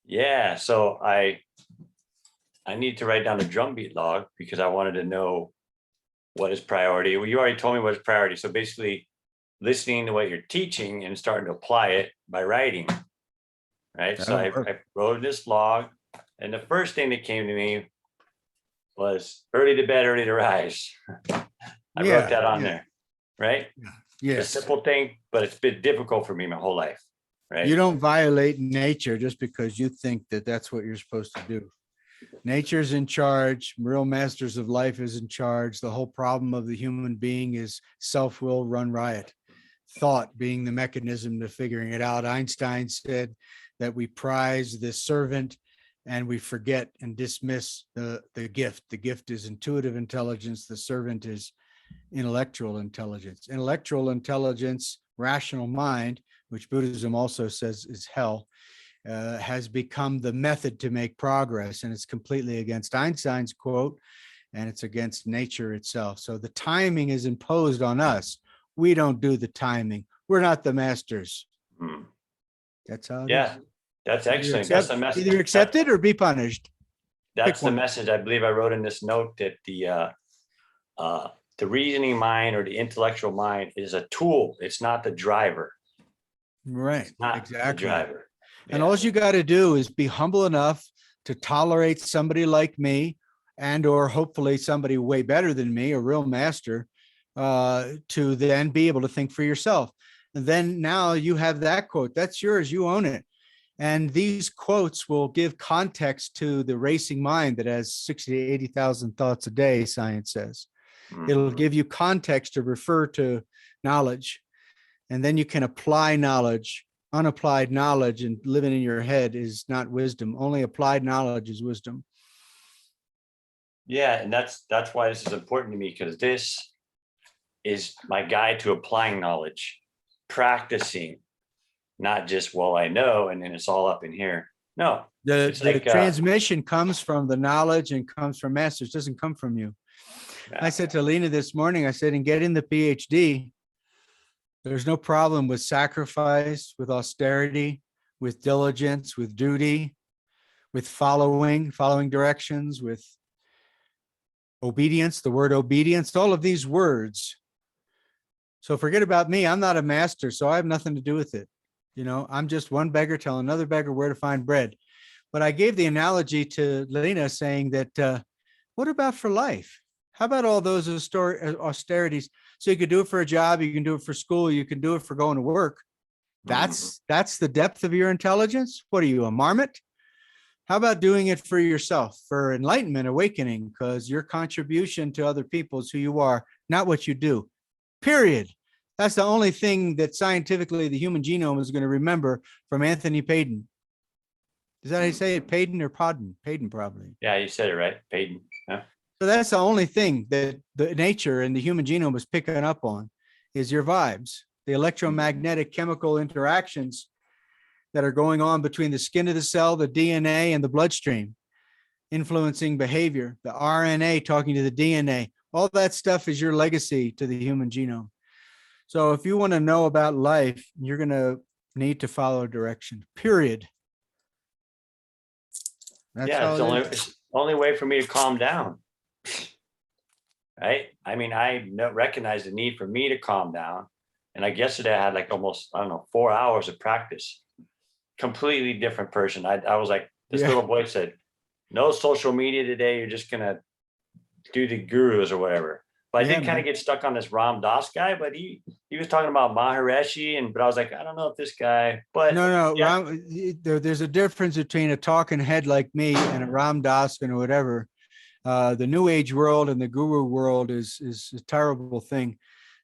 Yeah, so I need to write down a drumbeat log because I wanted to know what is priority. Well, you already told me what is priority. So basically listening to what you're teaching and starting to apply it by writing, right? So That'll work. I wrote this log, and the first thing that came to me was early to bed, early to rise. I wrote that on there, right? Yeah. It's a Yes. simple thing, but it's been difficult for me my whole life, right? You don't violate nature just because you think that that's what you're supposed to do. Nature's in charge. Real masters of life is in charge. The whole problem of the human being is self-will run riot. Thought being the mechanism to figuring it out. Einstein said that we prize the servant and we forget and dismiss the gift. The gift is intuitive intelligence. The servant is intellectual intelligence. Intellectual intelligence, rational mind, which Buddhism also says is hell, has become the method to make progress. And it's completely against Einstein's quote, and it's against nature itself. So the timing is imposed on us. We don't do the timing. We're not the masters. Hmm. That's how it Yeah, is. that's Either excellent. That's accept, the message. either accept it or be punished. That's Pick the one. message I believe I wrote in this note, that the reasoning mind or the intellectual mind is a tool. It's not the driver. Right, It's not the exactly. driver. And Yeah. all you got to do is be humble enough to tolerate somebody like me, and or hopefully somebody way better than me, a real master, to then be able to think for yourself. And then now you have that quote. That's yours. You own it. And these quotes will give context to the racing mind that has 60 to 80,000 thoughts a day, science says. It'll Mhm. give you context to refer to knowledge. And then you can apply knowledge. Unapplied knowledge and living in your head is not wisdom. Only applied knowledge is wisdom. Yeah, and that's why this is important to me, because this is my guide to applying knowledge, practicing, not just, well, I know, and then it's all up in here. No, it's The like transmission comes from the knowledge and comes from masters, doesn't come from you. I said to Lena this morning, I said, in getting the PhD, there's no problem with sacrifice, with austerity, with diligence, with duty, with following directions, with obedience, the word obedience, all of these words. So forget about me. I'm not a master, so I have nothing to do with it. You know, I'm just one beggar telling another beggar where to find bread. But I gave the analogy to Lena saying that, what about for life? How about all those austerities? So you could do it for a job, you can do it for school, you can do it for going to work. That's the depth of your intelligence. What are you, a marmot? How about doing it for yourself, for enlightenment, awakening, because your contribution to other people is who you are, not what you do, period. That's the only thing that scientifically the human genome is going to remember from Anthony Payden. Is that how you say it? Payden or Podden? Payden, probably. Yeah, you said it right, Payden. Yeah. So that's the only thing that the nature and the human genome is picking up on, is your vibes, the electromagnetic chemical interactions that are going on between the skin of the cell, the DNA, and the bloodstream, influencing behavior, the RNA talking to the DNA. All that stuff is your legacy to the human genome. So if you want to know about life, you're going to need to follow direction, period. That's Yeah, how it's the only way for me to calm down. Right? I mean, I recognize the need for me to calm down. And like yesterday, I had like almost, I don't know, 4 hours of practice. Completely different person. I was like, this Yeah. little boy said, no social media today. You're just gonna do the gurus or whatever. But I Yeah, did kind of get stuck on this Ram Dass guy, but he was talking about Maharishi, but I was like, I don't know if this guy, but No, yeah. there's a difference between a talking head like me and a Ram Dass or whatever. The new age world and the guru world is a terrible thing.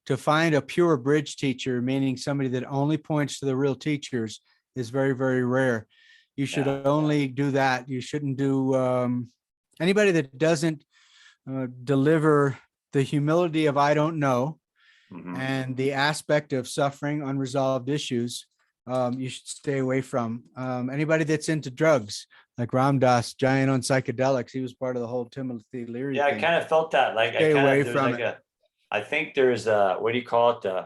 To find a pure bridge teacher, meaning somebody that only points to the real teachers, is very, very rare. You should only do that. You shouldn't do anybody that doesn't deliver the humility of I don't know and the aspect of suffering, unresolved issues. You should stay away from anybody that's into drugs, like Ram Dass, giant on psychedelics. He was part of the whole Timothy Leary Yeah, I thing. kind of felt that. Like Stay I kind away of, there's from like it. I think there's what do you call it?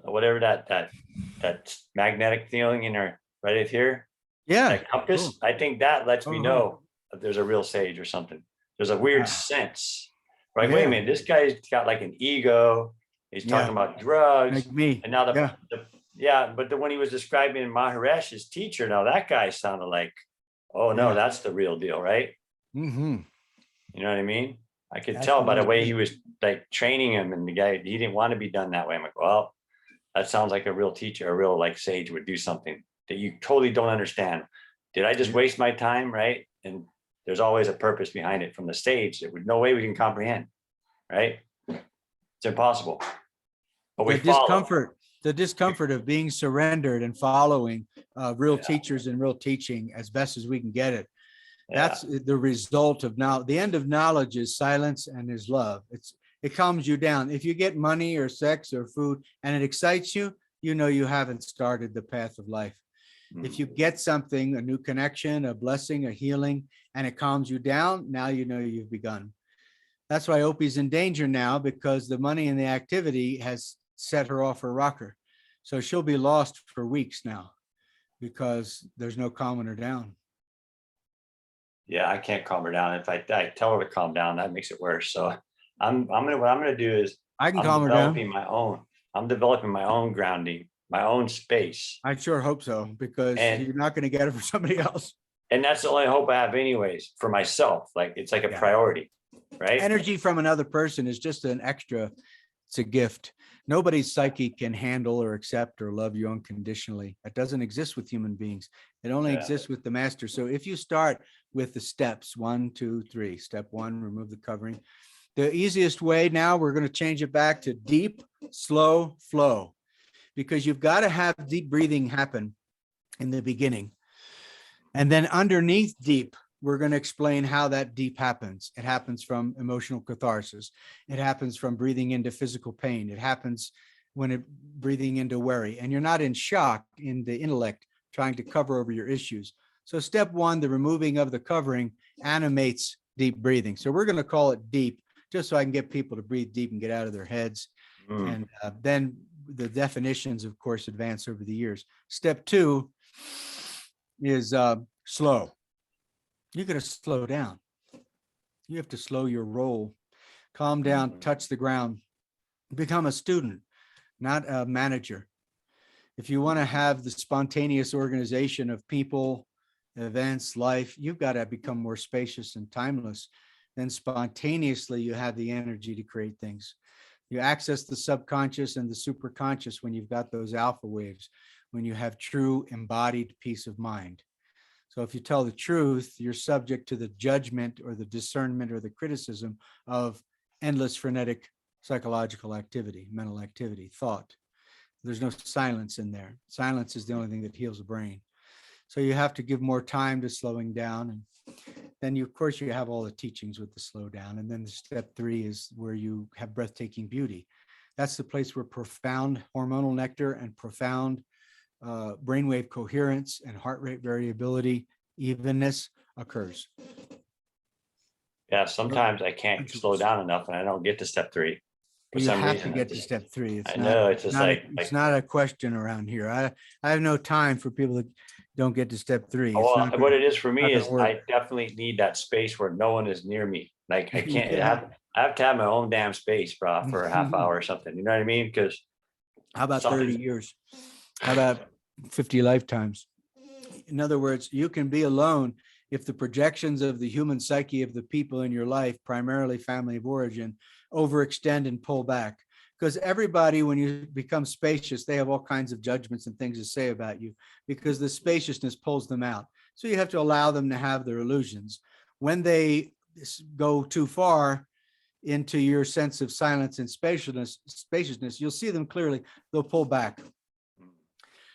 Whatever that magnetic feeling in her right here. Yeah. That compass, Cool. I think that lets me Uh-huh. know that there's a real sage or something. There's a weird Yeah. sense, right? Wait a Yeah. minute, this guy's got like an ego. He's Yeah. talking about drugs, Like me. and now Yeah. yeah, but when he was describing Maharaj, his teacher, now that guy sounded like, oh no, Yeah. that's the real deal, right? Mm-hmm. You know what I mean? I could That's tell what by he the was way he doing. was like training him, and the guy, he didn't want to be done that way. I'm like, well, that sounds like a real teacher, a real like sage would do something that you totally don't understand. Did I just Yeah. waste my time? Right. And there's always a purpose behind it from the stage that would no way we can comprehend. Right. It's impossible. But we The follow. discomfort, the discomfort of being surrendered and following real Yeah. teachers and real teaching as best as we can get it. Yeah. That's the result of now. The end of knowledge is silence and is love. It calms you down. If you get money or sex or food and it excites you, you know you haven't started the path of life. If you get something, a new connection, a blessing, a healing, and it calms you down, now you know you've begun. That's why Opie's in danger now, because the money and the activity has set her off her rocker. So she'll be lost for weeks now because there's no calming her down. Yeah. I can't calm her down. If I tell her to calm down, that makes it worse. So what I'm gonna do is I can I'm calm her down. developing my own. I'm developing my own grounding, my own space. I sure hope so, because And you're not going to get it from somebody else. that's the only hope I have anyways for myself. Like it's like a Yeah. priority, right? Energy from another person is just an extra. It's a gift. Nobody's psyche can handle or accept or love you unconditionally. That doesn't exist with human beings. It only Yeah. exists with the master. So if you start with the steps, 1, 2, 3, step 1, remove the covering. The easiest way now, we're going to change it back to deep, slow flow, because you've got to have deep breathing happen in the beginning. And then underneath deep, we're going to explain how that deep happens. It happens from emotional catharsis. It happens from breathing into physical pain. It happens when it breathing into worry. And you're not in shock in the intellect trying to cover over your issues. So step 1, the removing of the covering animates deep breathing. So we're going to call it deep, just so I can get people to breathe deep and get out of their heads. And then the definitions, of course, advance over the years. Step 2 is slow. You're going to slow down. You have to slow your roll, calm down, touch the ground, become a student, not a manager. If you want to have the spontaneous organization of people, events, life, you've got to become more spacious and timeless. Then spontaneously, you have the energy to create things. You access the subconscious and the superconscious when you've got those alpha waves, when you have true embodied peace of mind. So if you tell the truth, you're subject to the judgment or the discernment or the criticism of endless frenetic psychological activity, mental activity, thought. There's no silence in there. Silence is the only thing that heals the brain. So you have to give more time to slowing down. And then of course, you have all the teachings with the slow down. And then the step 3 is where you have breathtaking beauty. That's the place where profound hormonal nectar and profound brainwave coherence and heart rate variability, evenness occurs. Yeah, sometimes I can't slow down enough and I don't get to step 3. For You some have reason, to get to step 3. I know, it's just it's not a question around here. I have no time for people that don't get to step 3. It's well, not what it is for me not gonna is work. I definitely need that space where no one is near me. Like I can't Yeah. I have to have my own damn space, bro, for a half hour or something. You know what I mean? Because How about 30 something, years? How about 50 lifetimes? In other words, you can be alone if the projections of the human psyche of the people in your life, primarily family of origin, overextend and pull back. Because everybody, when you become spacious, they have all kinds of judgments and things to say about you because the spaciousness pulls them out. So you have to allow them to have their illusions. When they go too far into your sense of silence and spaciousness, you'll see them clearly. They'll pull back.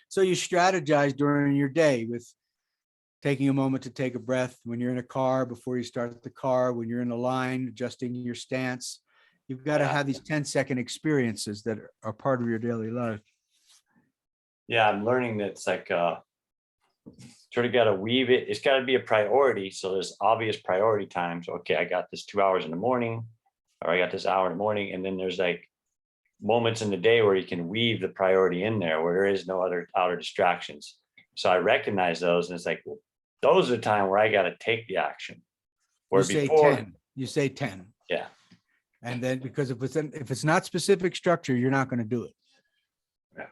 So you strategize during your day with taking a moment to take a breath when you're in a car, before you start the car, when you're in a line, adjusting your stance. You've got to have these 10-second experiences that are part of your daily life. yeah, I'm learning that it's like sort of got to weave it. It's got to be a priority. So there's obvious priority times. Okay, I got this 2 hours in the morning, or I got this hour in the morning. And then there's like moments in the day where you can weave the priority in there where there is no other outer distractions. So I recognize those and it's like, well, those are the time where I got to take the action. Where You say before, 10, you say 10. yeah, And then because if it's not specific structure, you're not going to do it. Yeah.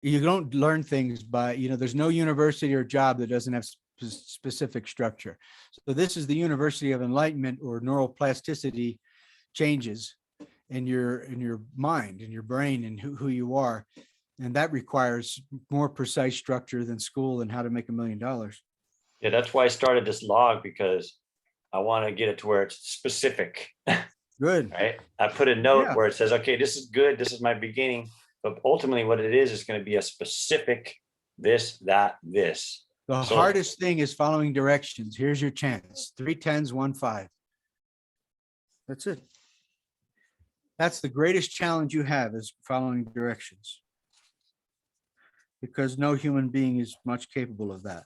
You don't learn things by, there's no university or job that doesn't have specific structure. So this is the University of Enlightenment or neuroplasticity changes in your mind, in your brain, and who you are. And that requires more precise structure than school and how to make $1 million. yeah, that's why I started this log, because I want to get it to where it's specific, Good. right? I put a note Yeah. where it says, okay, this is good. This is my beginning. But ultimately what it is going to be a specific this, that, this. The So- hardest thing is following directions. Here's your chance. 3 10s, 1 5. That's it. That's the greatest challenge you have, is following directions. Because no human being is much capable of that.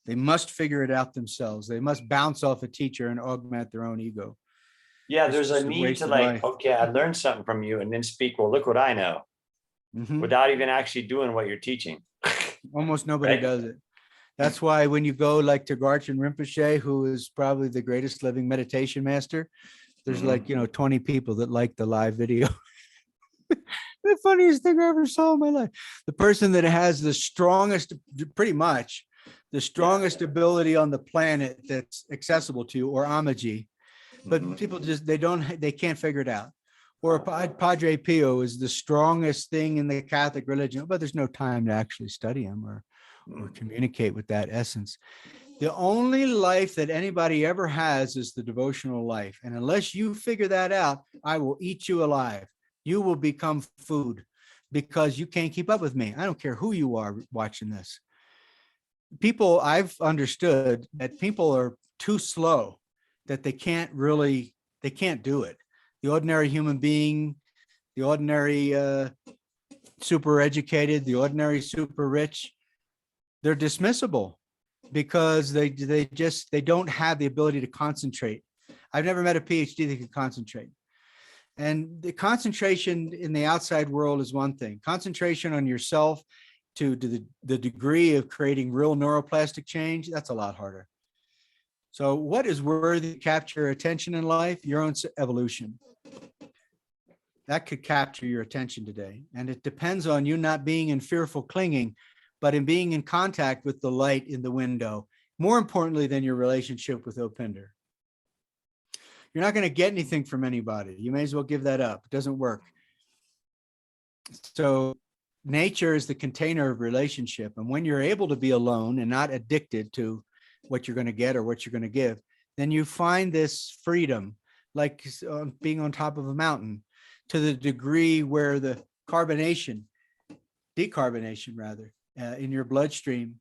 They must figure it out themselves. They must bounce off a teacher and augment their own ego. Yeah, It's there's a just a need waste to of like, life. okay, I learned something from you, and then speak, well, look what I know, Mhm. without even actually doing what you're teaching. Almost nobody Right. does it. That's why when you go like to Garchen Rinpoche, who is probably the greatest living meditation master, there's Mhm. like, 20 people that like the live video. The funniest thing I ever saw in my life. The person that has the strongest, pretty much the strongest ability on the planet that's accessible to you, or Amaji, but Mhm. people just, they can't figure it out. Or Padre Pio is the strongest thing in the Catholic religion, but there's no time to actually study him or communicate with that essence. The only life that anybody ever has is the devotional life. And unless you figure that out, I will eat you alive. You will become food because you can't keep up with me. I don't care who you are watching this. People, I've understood that people are too slow, that they can't do it. The ordinary human being, the ordinary super educated, the ordinary super rich, they're dismissible because they don't have the ability to concentrate. I've never met a PhD that can concentrate. And the concentration in the outside world is one thing. Concentration on yourself to the degree of creating real neuroplastic change, that's a lot harder. So what is worthy to capture attention in life? Your own evolution. That could capture your attention today. And it depends on you not being in fearful clinging, but in being in contact with the light in the window, more importantly than your relationship with Opinder. You're not going to get anything from anybody. You may as well give that up. It doesn't work. So nature is the container of relationship. And when you're able to be alone and not addicted to what you're going to get or what you're going to give, then you find this freedom, like being on top of a mountain, to the degree where the decarbonation rather, in your bloodstream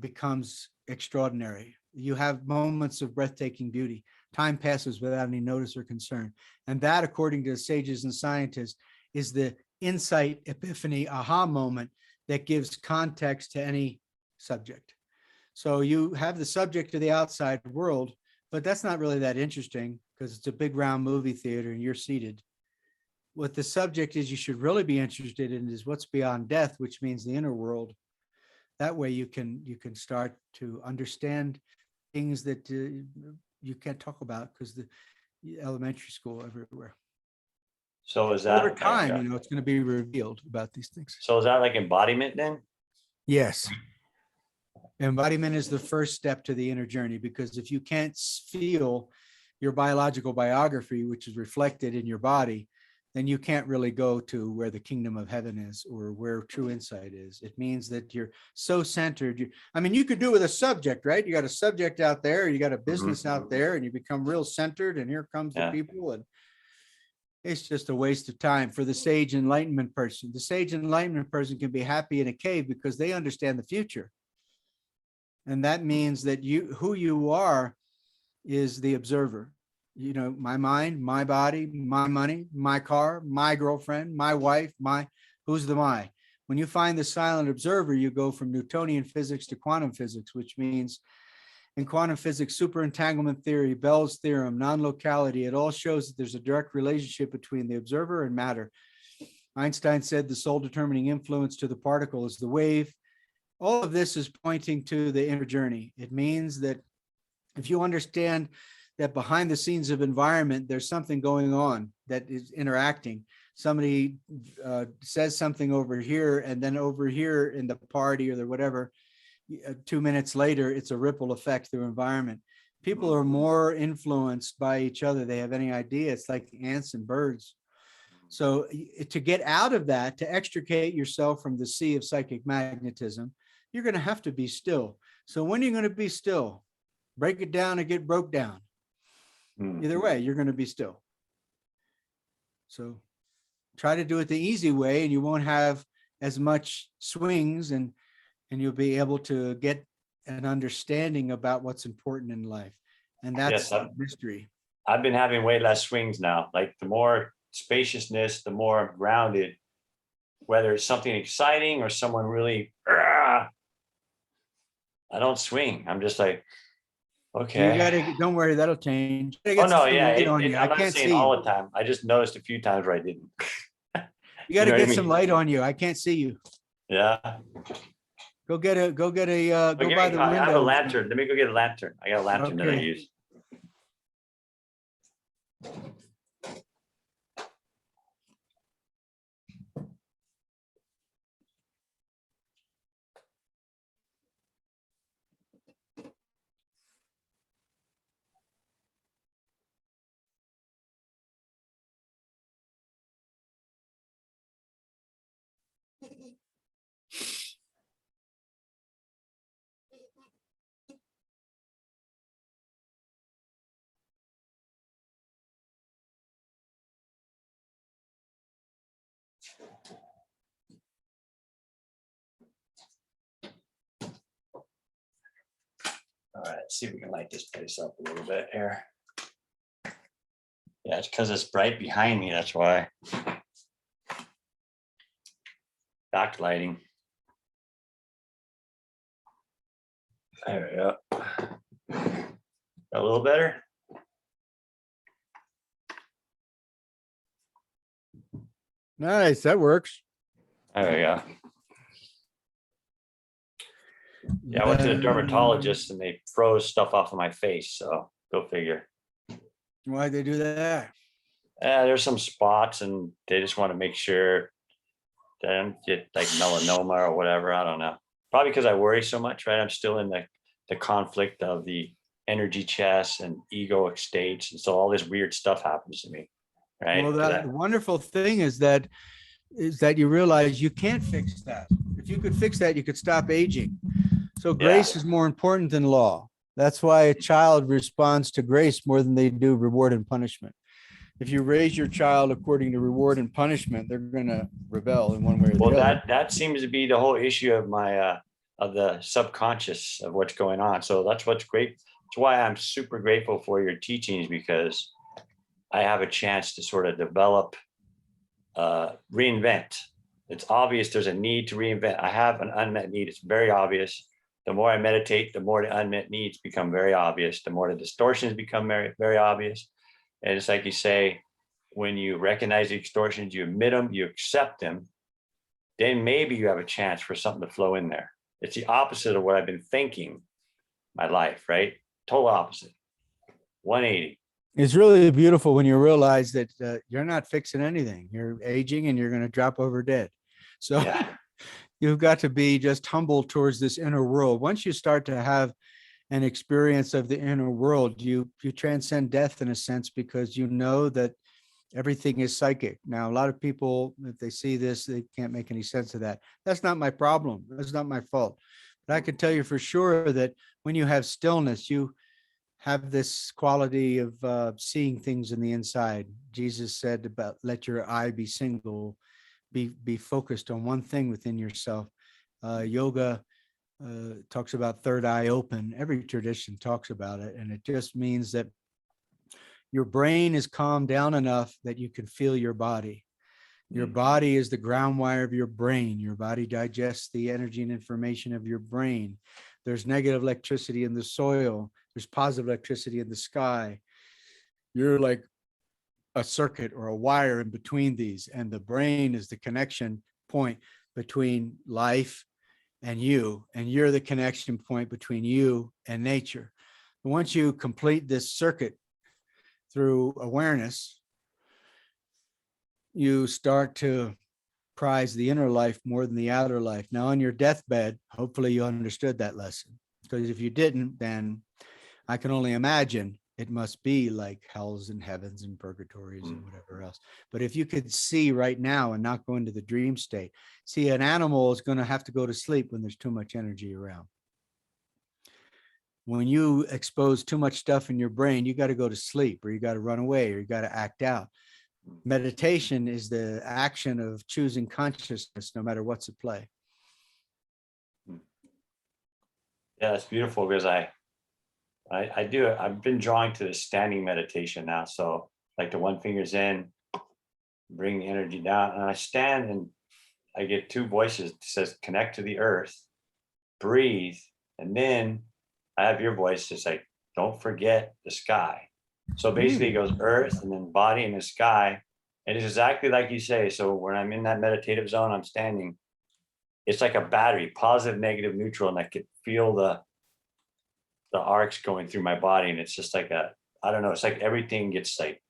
becomes extraordinary. You have moments of breathtaking beauty. Time passes without any notice or concern. And that, according to sages and scientists, is the insight, epiphany, aha moment that gives context to any subject. So you have the subject of the outside world, but that's not really that interesting because it's a big round movie theater and you're seated. What the subject is you should really be interested in is what's beyond death, which means the inner world. That way you can start to understand things that you can't talk about because the elementary school everywhere. So is that Over time, like, it's going to be revealed about these things. so is that like embodiment then? Yes. Embodiment is the first step to the inner journey, because if you can't feel your biological biography, which is reflected in your body, then you can't really go to where the kingdom of heaven is or where true insight is. It means that you're so centered. You could do it with a subject, right? You got a subject out there, you got a business out there, and you become real centered, and here comes the people. And it's just a waste of time for the sage enlightenment person. The sage enlightenment person can be happy in a cave because they understand the future. And that means that who you are is the observer. My mind, my body, my money, my car, my girlfriend, my wife, who's the my? When you find the silent observer, you go from Newtonian physics to quantum physics, which means in quantum physics, superentanglement theory, Bell's theorem, non-locality, it all shows that there's a direct relationship between the observer and matter. Einstein said the sole determining influence to the particle is the wave. all of this is pointing to the inner journey. It means that if you understand that behind the scenes of environment, there's something going on that is interacting. Somebody says something over here, and then over here in the party or the whatever, 2 minutes later, it's a ripple effect through environment. People are more influenced by each other. They have any idea. It's like ants and birds. So to get out of that, to extricate yourself from the sea of psychic magnetism, you're going to have to be still. So when are you going to be still? Break it down and get broke down. Either way, you're going to be still. So try to do it the easy way, and you won't have as much swings, and you'll be able to get an understanding about what's important in life. And that's Yes, mystery. I've been having way less swings now. Like the more spaciousness, the more I'm grounded, whether it's something exciting or someone really, I don't swing. I'm just like, okay. You gotta, don't worry, that'll change. Oh, no, yeah. I I'm not can't saying see all you. the time. I just noticed a few times where I didn't. You gotta know what I get some mean? light on you. I can't see you. Yeah. Go by the I have a window. lantern. Let me go get a lantern. I got a lantern that I Okay. use. All right, let's see if we can light this place up a little bit here. Yeah, it's because it's bright behind me. That's why. Backlighting. There we go. A little better. Nice, that works. There we go. Yeah, I went to the dermatologist and they froze stuff off of my face. So go figure. Why'd they do that? There's some spots and they just want to make sure that I don't get like melanoma or whatever. I don't know. Probably because I worry so much, right? I'm still in the conflict of the energy chess and egoic states. And so all this weird stuff happens to me, right? Well, the wonderful thing is that you realize you can't fix that. If you could fix that, you could stop aging. So grace is more important than law. That's why a child responds to grace more than they do reward and punishment. If you raise your child according to reward and punishment, they're going to rebel in one way or the other. That seems to be the whole issue of my of the subconscious of what's going on. So that's what's great. That's why I'm super grateful for your teachings, because I have a chance to sort of develop, reinvent. It's obvious there's a need to reinvent. I have an unmet need. It's very obvious. The more I meditate, the more the unmet needs become very obvious. The more the distortions become very, very obvious. And it's like you say, when you recognize the distortions, you admit them, you accept them, then maybe you have a chance for something to flow in there. It's the opposite of what I've been thinking my life, right? Total opposite. 180. It's really beautiful when you realize that you're not fixing anything. You're aging and you're going to drop over dead. So Yeah. You've got to be just humble towards this inner world. Once you start to have an experience of the inner world, you transcend death in a sense, because you know that everything is psychic. Now, a lot of people, if they see this, they can't make any sense of that. That's not my problem. That's not my fault. But I can tell you for sure that when you have stillness, you have this quality of seeing things in the inside. Jesus said about let your eye be single, be focused on one thing within yourself. Yoga talks about third eye open. Every tradition talks about it. And it just means that your brain is calmed down enough that you can feel your body. Your body is the ground wire of your brain. Your body digests the energy and information of your brain. There's negative electricity in the soil. There's positive electricity in the sky. You're like a circuit or a wire in between these, and the brain is the connection point between life and you're the connection point between you and nature. Once you complete this circuit through awareness, you start to prize the inner life more than the outer life. Now, on your deathbed, hopefully you understood that lesson, because if you didn't, then I can only imagine it must be like hells and heavens and purgatories and whatever else. But if you could see right now and not go into the dream state, see, an animal is going to have to go to sleep when there's too much energy around. When you expose too much stuff in your brain, you got to go to sleep, or you got to run away, or you got to act out. Meditation is the action of choosing consciousness no matter what's at play. Yeah, it's beautiful because I do it. I've been drawing to the standing meditation now. So like the one finger's in, bring the energy down, and I stand and I get two voices that says connect to the earth, breathe, and then I have your voice just like don't forget the sky. So basically it goes earth and then body and the sky. And it's exactly like you say. So when I'm in that meditative zone, I'm standing, it's like a battery, positive, negative, neutral, and I could feel the arcs going through my body. And it's just like I don't know, it's like everything gets like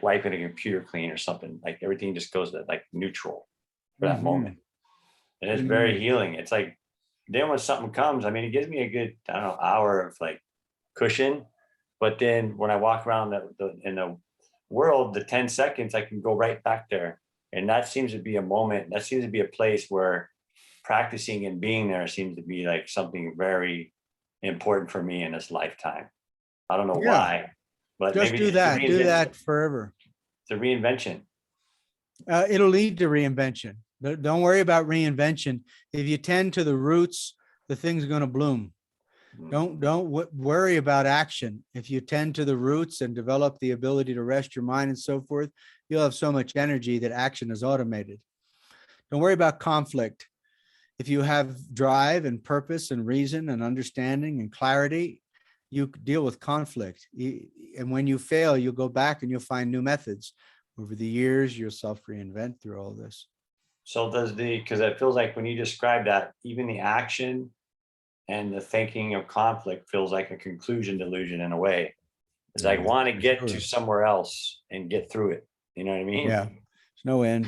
wiping a computer clean or something. Like everything just goes to like neutral for that moment. And it's very healing. It's like then when something comes, I mean, it gives me a good, I don't know, hour of like cushion. But then when I walk around in the world, the 10 seconds, I can go right back there. And that seems to be a moment, that seems to be a place where practicing and being there seems to be like something very important for me in this lifetime. I don't know why, but just maybe do that. Do that forever. It's a reinvention. It'll lead to reinvention. Don't worry about reinvention. If you tend to the roots, the thing's going to bloom. Don't worry about action. If you tend to the roots and develop the ability to rest your mind and so forth, you'll have so much energy that action is automated. Don't worry about conflict. If you have drive and purpose and reason and understanding and clarity, you deal with conflict. And when you fail, you'll go back and you'll find new methods. Over the years, you'll self-reinvent through all this. So because it feels like when you describe that, even the action and the thinking of conflict feels like a conclusion delusion in a way. It's like, I want to get to somewhere else and get through it. You know what I mean? Yeah. There's no end.